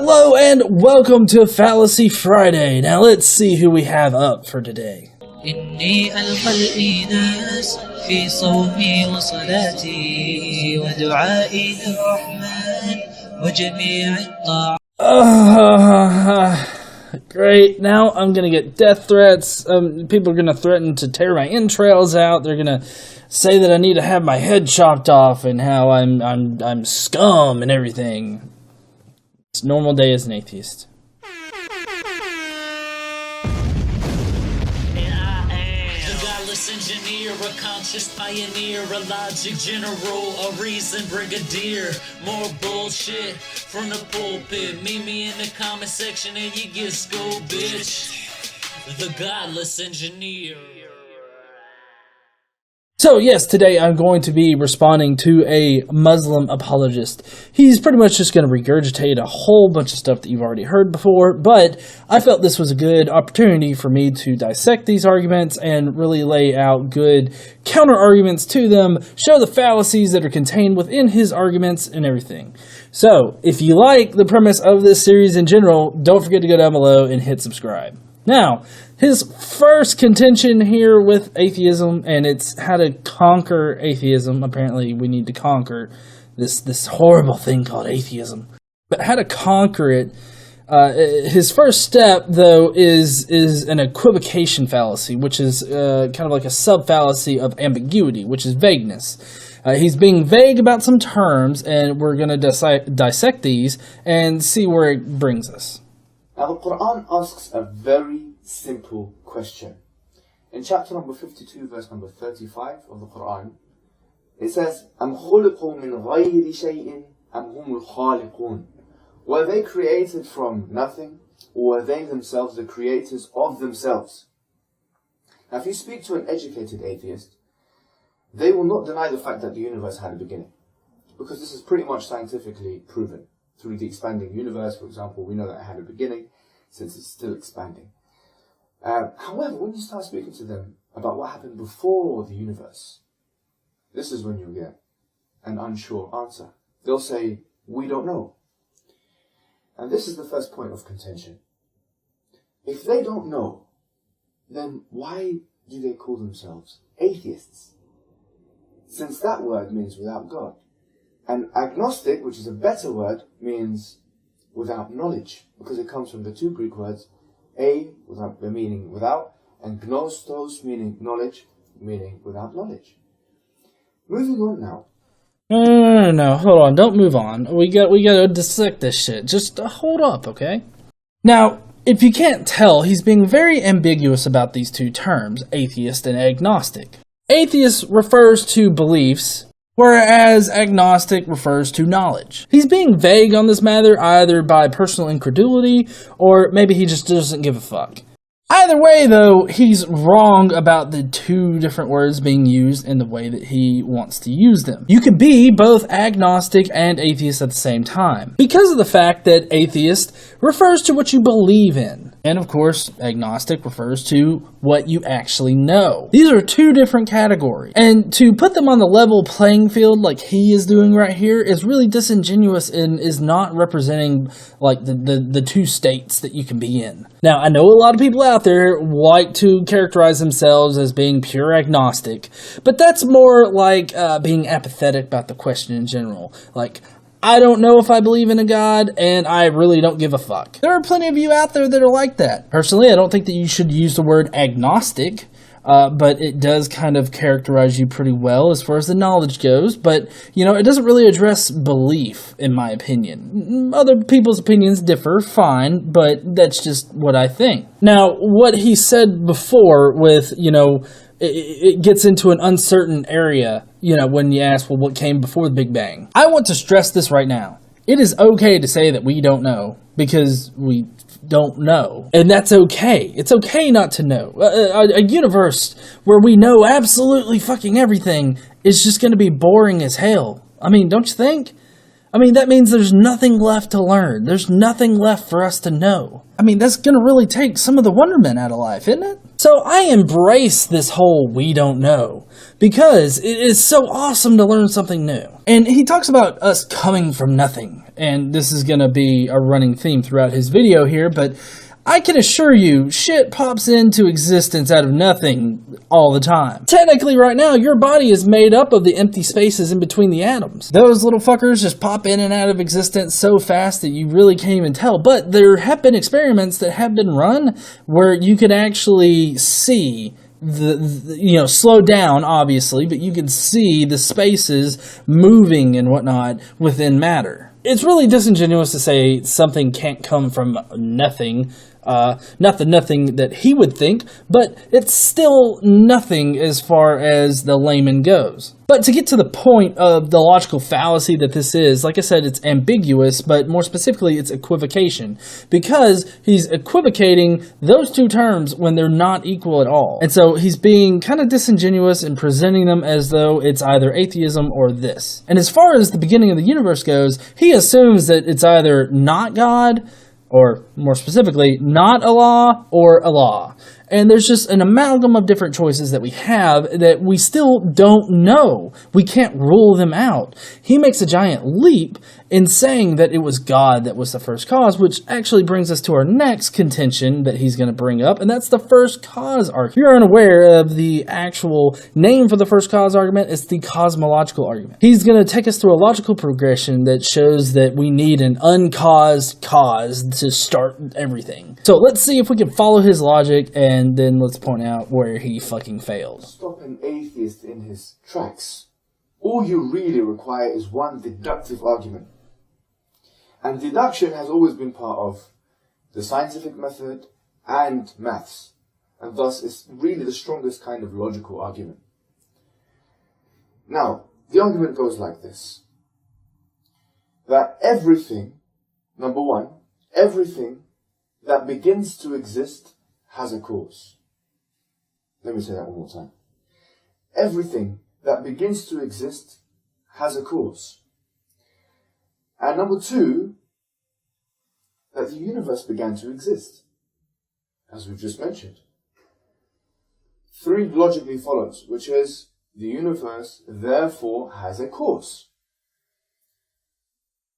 Hello and welcome to Fallacy Friday. Now let's see who we have up for today. إني ألقى الإيناس في صومي وصلاتي ودعائي للرحمن وجميع الطاعات. Great. Now I'm gonna get death threats. People are gonna threaten to tear my entrails out. They're gonna say that I need to have my head chopped off and how I'm scum and everything. It's a normal day as an atheist. Godless engineer, a conscious pioneer, a logic general, a reason brigadier. More bullshit from the pulpit. Meet me in the comment section and you get schooled, bitch. The Godless engineer. So yes, today I'm going to be responding to a Muslim apologist. He's pretty much just going to regurgitate a whole bunch of stuff that you've already heard before, but I felt this was a good opportunity for me to dissect these arguments and really lay out good counter-arguments to them, show the fallacies that are contained within his arguments and everything. So, if you like the premise of this series in general, don't forget to go down below and hit subscribe. Now, his first contention here with atheism, and it's how to conquer atheism. Apparently, we need to conquer this horrible thing called atheism. But how to conquer it, his first step, though, is an equivocation fallacy, which is kind of like a sub-fallacy of ambiguity, which is vagueness. He's being vague about some terms, and we're going to dissect these and see where it brings us. Now the Quran asks a very simple question. In chapter number 52, verse number 35 of the Quran, it says, أَمْ خُلِقُوا مِنْ غَيْرِ شَيْءٍ أَمْ هُمُ الْخَالِقُونَ. Were they created from nothing, or were they themselves the creators of themselves? Now if you speak to an educated atheist, they will not deny the fact that the universe had a beginning, because this is pretty much scientifically proven. Through the expanding universe, for example, we know that it had a beginning, since it's still expanding. However, when you start speaking to them about what happened before the universe, this is when you'll get an unsure answer. They'll say, we don't know. And this is the first point of contention. If they don't know, then why do they call themselves atheists? Since that word means without God. And agnostic, which is a better word, means without knowledge, because it comes from the two Greek words, without the meaning without, and gnostos, meaning knowledge, meaning without knowledge. Moving on now. No, hold on, don't move on. We gotta dissect this shit. Just hold up, okay? Now, if you can't tell, he's being very ambiguous about these two terms, atheist and agnostic. Atheist refers to beliefs, whereas agnostic refers to knowledge. He's being vague on this matter either by personal incredulity or maybe he just doesn't give a fuck. Either way, though, he's wrong about the two different words being used in the way that he wants to use them. You can be both agnostic and atheist at the same time, because of the fact that atheist refers to what you believe in. And of course, agnostic refers to what you actually know. These are two different categories. And to put them on the level playing field like he is doing right here is really disingenuous and is not representing like the two states that you can be in. Now, I know a lot of people out there like to characterize themselves as being pure agnostic, but that's more like being apathetic about the question in general. Like, I don't know if I believe in a God, and I really don't give a fuck. There are plenty of you out there that are like that. Personally, I don't think that you should use the word agnostic, but it does kind of characterize you pretty well as far as the knowledge goes, but, you know, it doesn't really address belief, in my opinion. Other people's opinions differ, fine, but that's just what I think. Now, what he said before with, you know, it gets into an uncertain area, you know, when you ask, well, what came before the Big Bang? I want to stress this right now. It is okay to say that we don't know, because we don't know. And that's okay. It's okay not to know. A universe where we know absolutely fucking everything is just going to be boring as hell. I mean, don't you think? I mean, that means there's nothing left to learn. There's nothing left for us to know. I mean, that's going to really take some of the wonderment out of life, isn't it? So I embrace this whole we don't know because it is so awesome to learn something new. And he talks about us coming from nothing. And this is going to be a running theme throughout his video here, but I can assure you, shit pops into existence out of nothing all the time. Technically, right now, your body is made up of the empty spaces in between the atoms. Those little fuckers just pop in and out of existence so fast that you really can't even tell. But there have been experiments that have been run where you can actually see slow down, obviously, but you can see the spaces moving and whatnot within matter. It's really disingenuous to say something can't come from nothing. Not the nothing that he would think, but it's still nothing as far as the layman goes. But to get to the point of the logical fallacy that this is, like I said, it's ambiguous, but more specifically, it's equivocation. Because he's equivocating those two terms when they're not equal at all. And so he's being kind of disingenuous in presenting them as though it's either atheism or this. And as far as the beginning of the universe goes, he assumes that it's either not God, or more specifically, not Allah or Allah. And there's just an amalgam of different choices that we have that we still don't know. We can't rule them out. He makes a giant leap in saying that it was God that was the first cause, which actually brings us to our next contention that he's going to bring up, and that's the first cause argument. If you're unaware of the actual name for the first cause argument, it's the cosmological argument. He's going to take us through a logical progression that shows that we need an uncaused cause to start everything. So let's see if we can follow his logic, and then let's point out where he fucking failed. Stop an atheist in his tracks. All you really require is one deductive argument. And deduction has always been part of the scientific method and maths. And thus it's really the strongest kind of logical argument. Now, the argument goes like this. That everything, number one, everything that begins to exist has a cause. Let me say that one more time. Everything that begins to exist has a cause. And number two, that the universe began to exist, as we've just mentioned. Three logically follows, which is the universe therefore has a cause.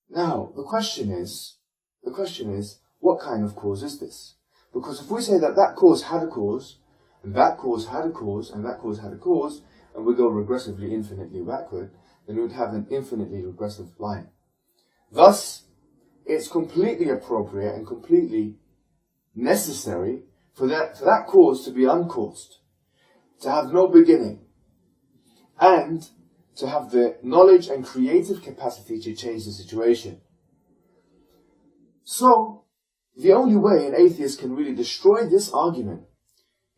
Now, the question is, what kind of cause is this? Because if we say that that cause had a cause, and that cause had a cause, and that cause had a cause, and we go regressively infinitely backward, then we would have an infinitely regressive line. Thus, it's completely appropriate and completely necessary for that cause to be uncaused, to have no beginning, and to have the knowledge and creative capacity to change the situation. So, the only way an atheist can really destroy this argument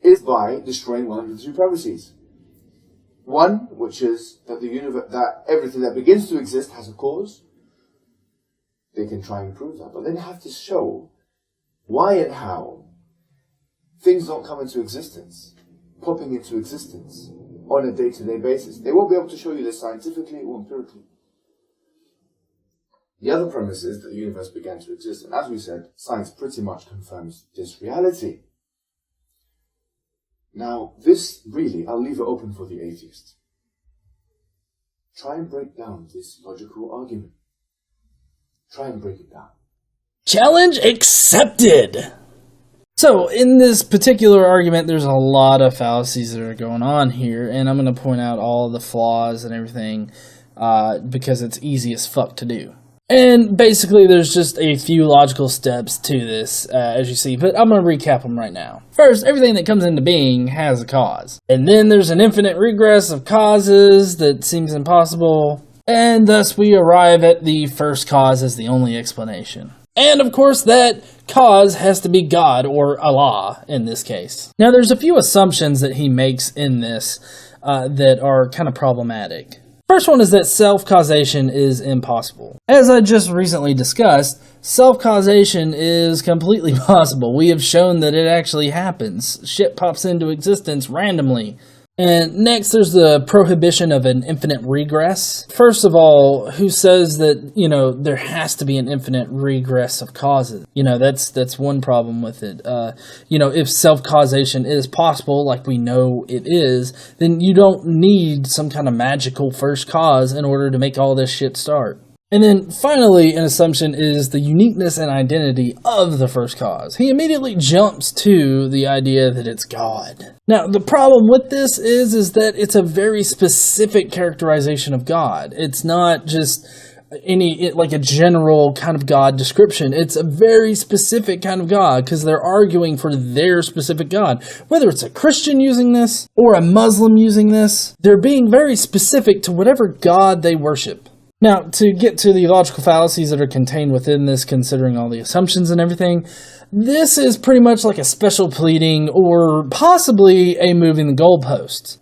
is by destroying one of the two premises. One, which is that that everything that begins to exist has a cause. They can try and prove that, but then have to show why and how things don't come into existence, popping into existence on a day-to-day basis. They won't be able to show you this scientifically or empirically. The other premise is that the universe began to exist, and as we said, science pretty much confirms this reality. Now, this really, I'll leave it open for the atheist. Try and break down this logical argument. Try and break it down. Challenge accepted! So, in this particular argument, there's a lot of fallacies that are going on here, and I'm going to point out all the flaws and everything, because it's easy as fuck to do. And basically, there's just a few logical steps to this, as you see, but I'm going to recap them right now. First, everything that comes into being has a cause. And then there's an infinite regress of causes that seems impossible, and thus we arrive at the first cause as the only explanation. And of course, that cause has to be God, or Allah, in this case. Now, there's a few assumptions that he makes in this that are kind of problematic. First one is that self-causation is impossible. As I just recently discussed, self-causation is completely possible. We have shown that it actually happens. Shit pops into existence randomly. And next, there's the prohibition of an infinite regress. First of all, who says that, there has to be an infinite regress of causes? That's one problem with it. If self-causation is possible, like we know it is, then you don't need some kind of magical first cause in order to make all this shit start. And then finally, an assumption is the uniqueness and identity of the first cause. He immediately jumps to the idea that it's God. Now, the problem with this is that it's a very specific characterization of God. It's not just like a general kind of God description. It's a very specific kind of God because they're arguing for their specific God. Whether it's a Christian using this or a Muslim using this, they're being very specific to whatever God they worship. Now, to get to the logical fallacies that are contained within this, considering all the assumptions and everything, this is pretty much like a special pleading or possibly a moving the goalposts.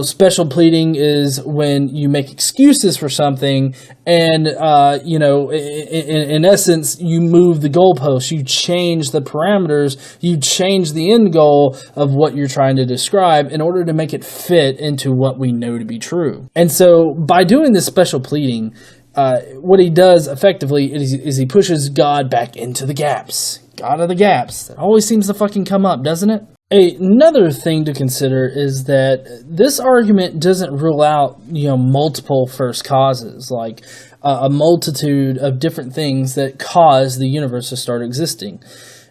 Special pleading is when you make excuses for something and, in essence, you move the goalposts. You change the parameters. You change the end goal of what you're trying to describe in order to make it fit into what we know to be true. And so by doing this special pleading, what he does effectively is he pushes God back into the gaps. God of the gaps. That always seems to fucking come up, doesn't it? Another thing to consider is that this argument doesn't rule out, multiple first causes, like a multitude of different things that cause the universe to start existing.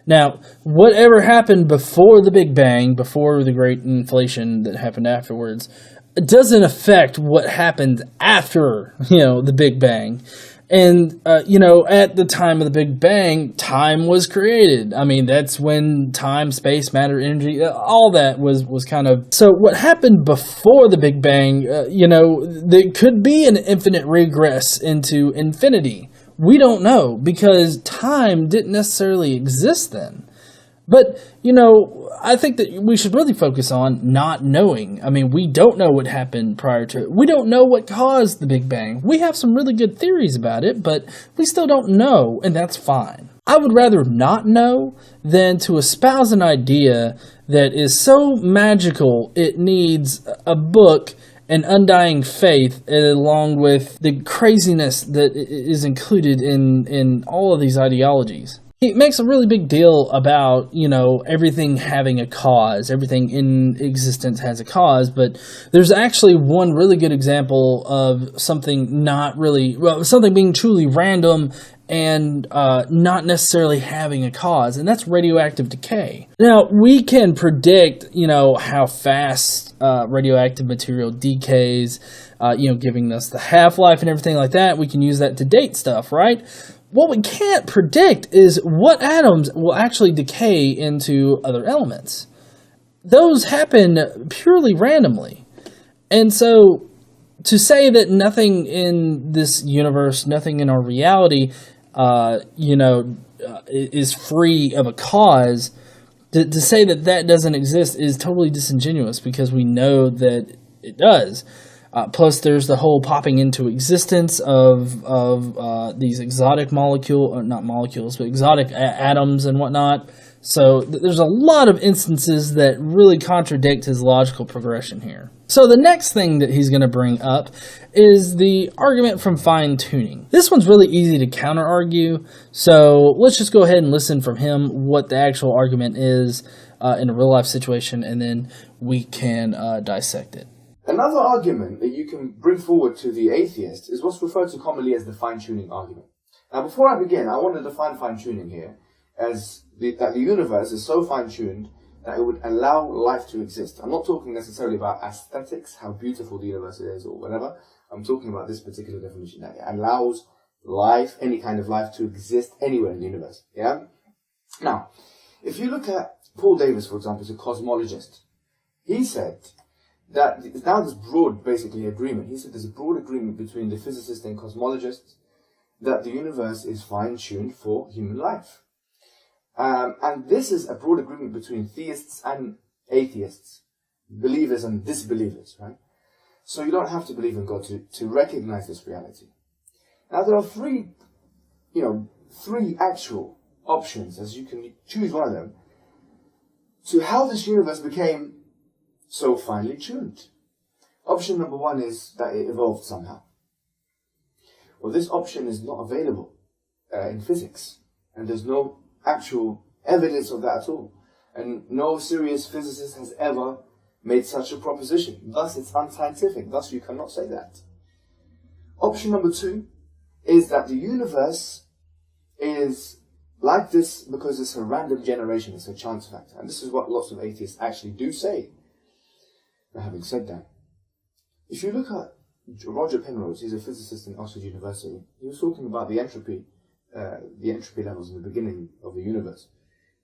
Now, whatever happened before the Big Bang, before the great inflation that happened afterwards, it doesn't affect what happened after, the Big Bang. And, at the time of the Big Bang, time was created. I mean, that's when time, space, matter, energy, all that was kind of... So what happened before the Big Bang, there could be an infinite regress into infinity. We don't know, because time didn't necessarily exist then. But, I think that we should really focus on not knowing. I mean, we don't know what happened prior to it. We don't know what caused the Big Bang. We have some really good theories about it, but we still don't know, and that's fine. I would rather not know than to espouse an idea that is so magical it needs a book, an undying faith, along with the craziness that is included in all of these ideologies. He makes a really big deal about, everything having a cause. Everything in existence has a cause, but there's actually one really good example of something something being truly random and not necessarily having a cause, and that's radioactive decay. Now, we can predict, how fast radioactive material decays, giving us the half-life and everything like that. We can use that to date stuff, right? What we can't predict is what atoms will actually decay into other elements. Those happen purely randomly. And so to say that nothing in this universe, nothing in our reality, is free of a cause, to say that doesn't exist is totally disingenuous because we know that it does. Plus, there's the whole popping into existence of these exotic exotic atoms and whatnot. So there's a lot of instances that really contradict his logical progression here. So the next thing that he's going to bring up is the argument from fine-tuning. This one's really easy to counter-argue, so let's just go ahead and listen from him what the actual argument is in a real-life situation, and then we can dissect it. Another argument that you can bring forward to the atheist is what's referred to commonly as the fine-tuning argument. Now, before I begin, I want to define fine-tuning here as that the universe is so fine-tuned that it would allow life to exist. I'm not talking necessarily about aesthetics, how beautiful the universe is or whatever. I'm talking about this particular definition, that it allows life, any kind of life, to exist anywhere in the universe. Yeah? Now, if you look at Paul Davies, for example, who's a cosmologist, he said that now there's broad, basically, agreement. He said there's a broad agreement between the physicists and cosmologists that the universe is fine-tuned for human life. And this is a broad agreement between theists and atheists, believers and disbelievers, right? So you don't have to believe in God to recognize this reality. Now there are three actual options, as you can choose one of them, to how this universe became so finely tuned? Option number one is that it evolved somehow. Well, this option is not available in physics, and there's no actual evidence of that at all. And no serious physicist has ever made such a proposition. Thus, it's unscientific. Thus, you cannot say that. Option number two is that the universe is like this because it's a random generation. It's a chance factor. And this is what lots of atheists actually do say. Now, having said that, if you look at Roger Penrose, he's a physicist in Oxford University. He was talking about the entropy levels in the beginning of the universe.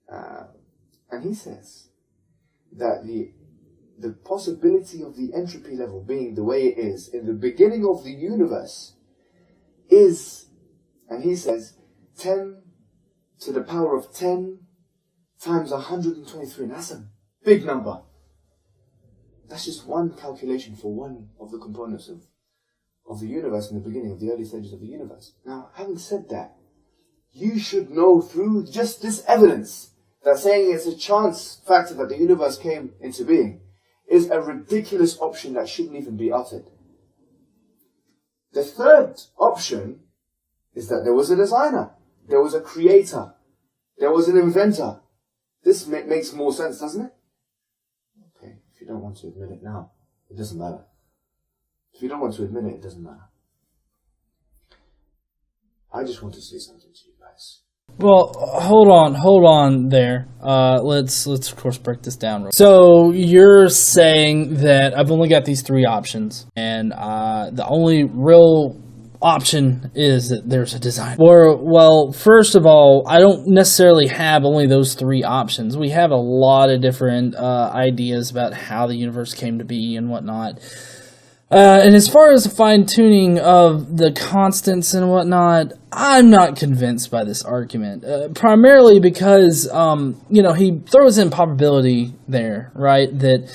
And he says that the possibility of the entropy level being the way it is in the beginning of the universe is, and he says, 10 to the power of 10 times 123. And that's a big number. That's just one calculation for one of the components of the universe in the beginning, of the early stages of the universe. Now, having said that, you should know through just this evidence that saying it's a chance factor that the universe came into being is a ridiculous option that shouldn't even be uttered. The third option is that there was a designer, there was a creator, there was an inventor. This makes more sense, doesn't it? Okay, if you don't want to admit it now, it doesn't matter. If you don't want to admit it, it doesn't matter. I just want to say something to you guys. Well, hold on there. Let's of course break this down. So you're saying that I've only got these three options, and the only real option is that there's a design. Well, first of all, I don't necessarily have only those three options. We have a lot of different ideas about how the universe came to be and whatnot. And as far as the fine-tuning of the constants and whatnot, I'm not convinced by this argument. Primarily because, he throws in probability there, right? That,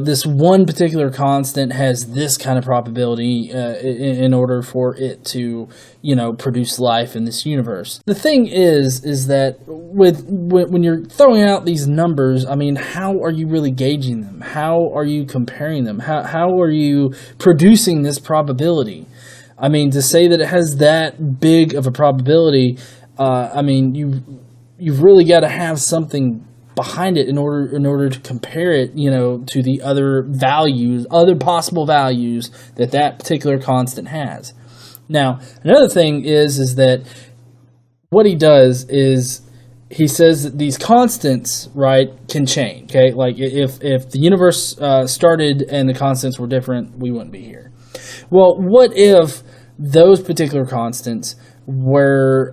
this one particular constant has this kind of probability in order for it to, produce life in this universe. The thing is that when you're throwing out these numbers, I mean, how are you really gauging them? How are you comparing them? How are you producing this probability? I mean, to say that it has that big of a probability, you've really got to have something behind it in order to compare it, to the other values, other possible values that particular constant has. Now, another thing is that what he does is he says that these constants, right, can change. Okay, like if the universe started and the constants were different, we wouldn't be here. Well, what if those particular constants were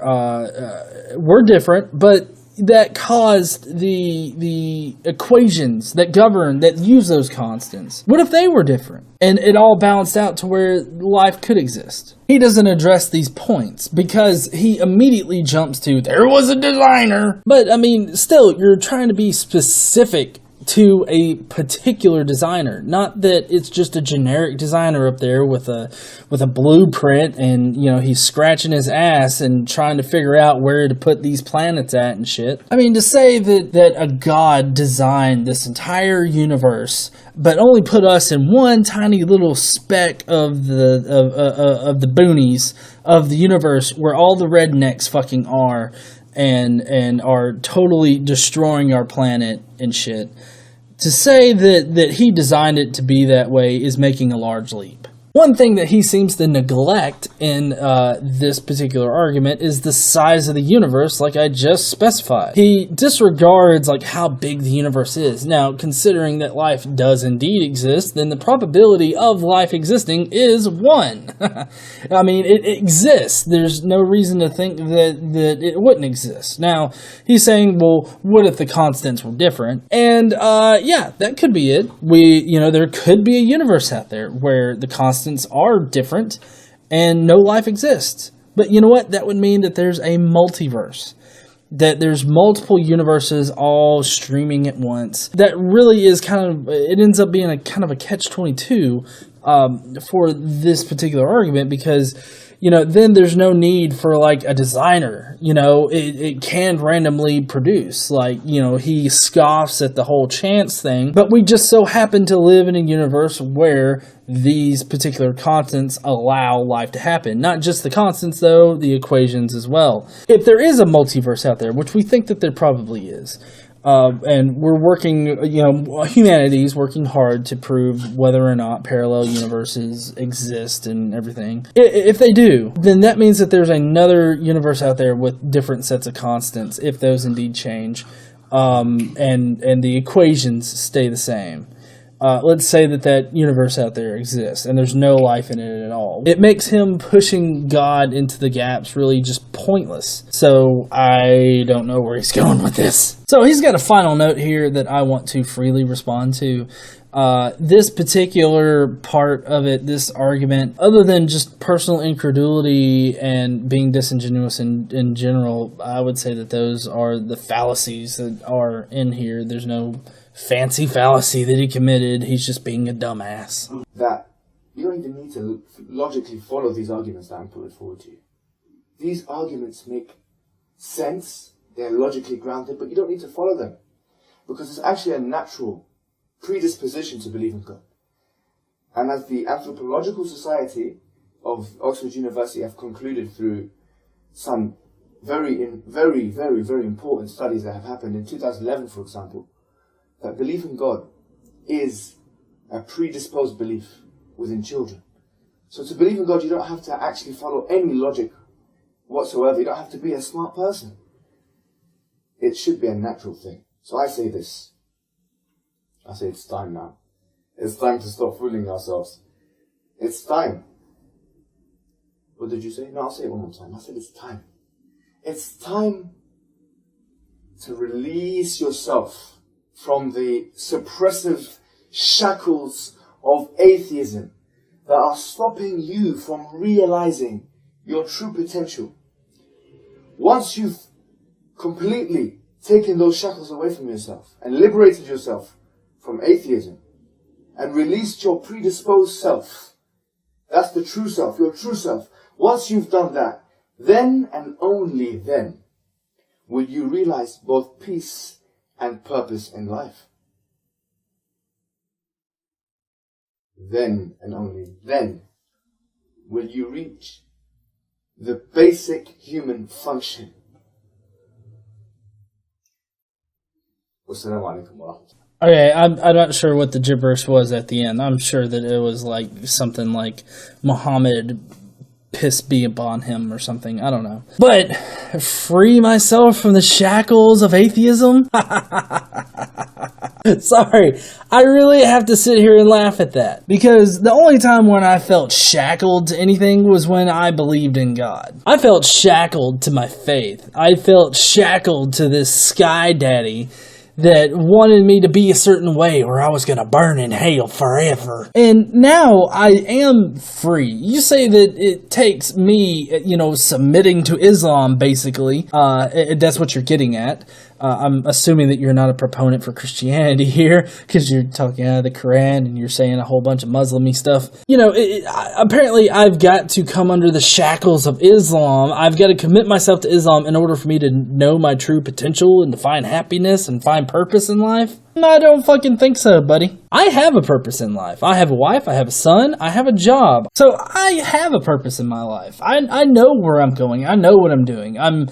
different, but that caused the equations that use those constants? What if they were different and it all balanced out to where life could exist? He doesn't address these points because he immediately jumps to, there was a designer. But I mean, still, you're trying to be specific to a particular designer, not that it's just a generic designer up there with a blueprint and he's scratching his ass and trying to figure out where to put these planets at and shit. I mean, to say that a god designed this entire universe but only put us in one tiny little speck of the boonies of the universe where all the rednecks fucking are and are totally destroying our planet and shit. To say that he designed it to be that way is making a large leap. One thing that he seems to neglect in this particular argument is the size of the universe, like I just specified. He disregards how big the universe is. Now, considering that life does indeed exist, then the probability of life existing is 1. I mean, it exists. There's no reason to think that it wouldn't exist. Now, he's saying, well, what if the constants were different? And yeah, that could be it. There could be a universe out there where the constants are different and no life exists. But you know what? That would mean that there's a multiverse, that there's multiple universes all streaming at once. That really is it ends up being a kind of a catch-22 for this particular argument, because then there's no need for like a designer. It can randomly produce. He scoffs at the whole chance thing, but we just so happen to live in a universe where these particular constants allow life to happen. Not just the constants, though, the equations as well. If there is a multiverse out there, which we think that there probably is, and we're working, humanity's working hard to prove whether or not parallel universes exist and everything. If they do, then that means that there's another universe out there with different sets of constants, if those indeed change, and the equations stay the same. Let's say that universe out there exists and there's no life in it at all. It makes him pushing God into the gaps really just pointless. So I don't know where he's going with this. So he's got a final note here that I want to freely respond to. This particular part of it, this argument, other than just personal incredulity and being disingenuous in general, I would say that those are the fallacies that are in here. There's no fancy fallacy that he committed. He's just being a dumbass. That you don't even need to logically follow these arguments that I'm putting forward to you. These arguments make sense, they're logically grounded, but you don't need to follow them. Because it's actually a natural predisposition to believe in God. And as the Anthropological Society of Oxford University have concluded through some very important studies that have happened in 2011, for example, that belief in God is a predisposed belief within children. So to believe in God, you don't have to actually follow any logic whatsoever. You don't have to be a smart person. It should be a natural thing. So I say this. I say it's time now. It's time to stop fooling ourselves. It's time. What did you say? No, I'll say it one more time. I said it's time. It's time to release yourself from the suppressive shackles of atheism that are stopping you from realizing your true potential. Once you've completely taken those shackles away from yourself and liberated yourself from atheism and released your predisposed self, that's the true self, your true self. Once you've done that, then and only then will you realize both peace and purpose in life. Then and only then will you reach the basic human function. Wassalamu alaikum wa rahmatullah. Okay, I'm not sure what the gibberish was at the end. I'm sure that it was like something like Muhammad, piss be upon him or something. I don't know. But free myself from the shackles of atheism? Sorry, I really have to sit here and laugh at that. Because the only time when I felt shackled to anything was when I believed in God. I felt shackled to my faith. I felt shackled to this sky daddy that wanted me to be a certain way or I was going to burn in hell forever. And now I am free. You say that it takes me, submitting to Islam, basically. That's what you're getting at. I'm assuming that you're not a proponent for Christianity here, because you're talking out of the Quran and you're saying a whole bunch of Muslim-y stuff. Apparently I've got to come under the shackles of Islam. I've got to commit myself to Islam in order for me to know my true potential and to find happiness and find purpose in life. I don't fucking think so, buddy. I have a purpose in life. I have a wife, I have a son, I have a job. So I have a purpose in my life. I know where I'm going. I know what I'm doing. I'm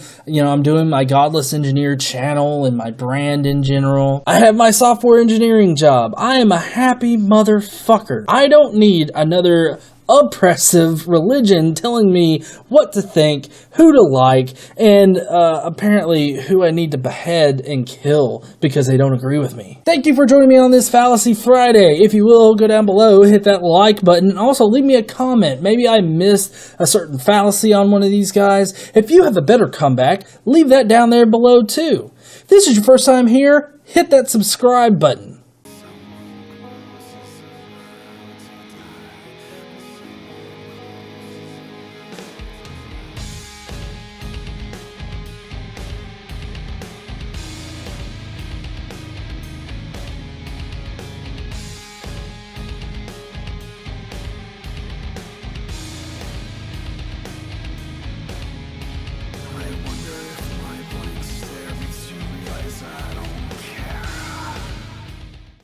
doing my Godless engineer channel and my brand in general. I have my software engineering job. I am a happy motherfucker. I don't need another oppressive religion telling me what to think, who to like, and apparently who I need to behead and kill because they don't agree with me. Thank you for joining me on this Fallacy Friday. If you will, go down below, hit that like button, and also leave me a comment. Maybe I missed a certain fallacy on one of these guys. If you have a better comeback, leave that down there below too. If this is your first time here, hit that subscribe button.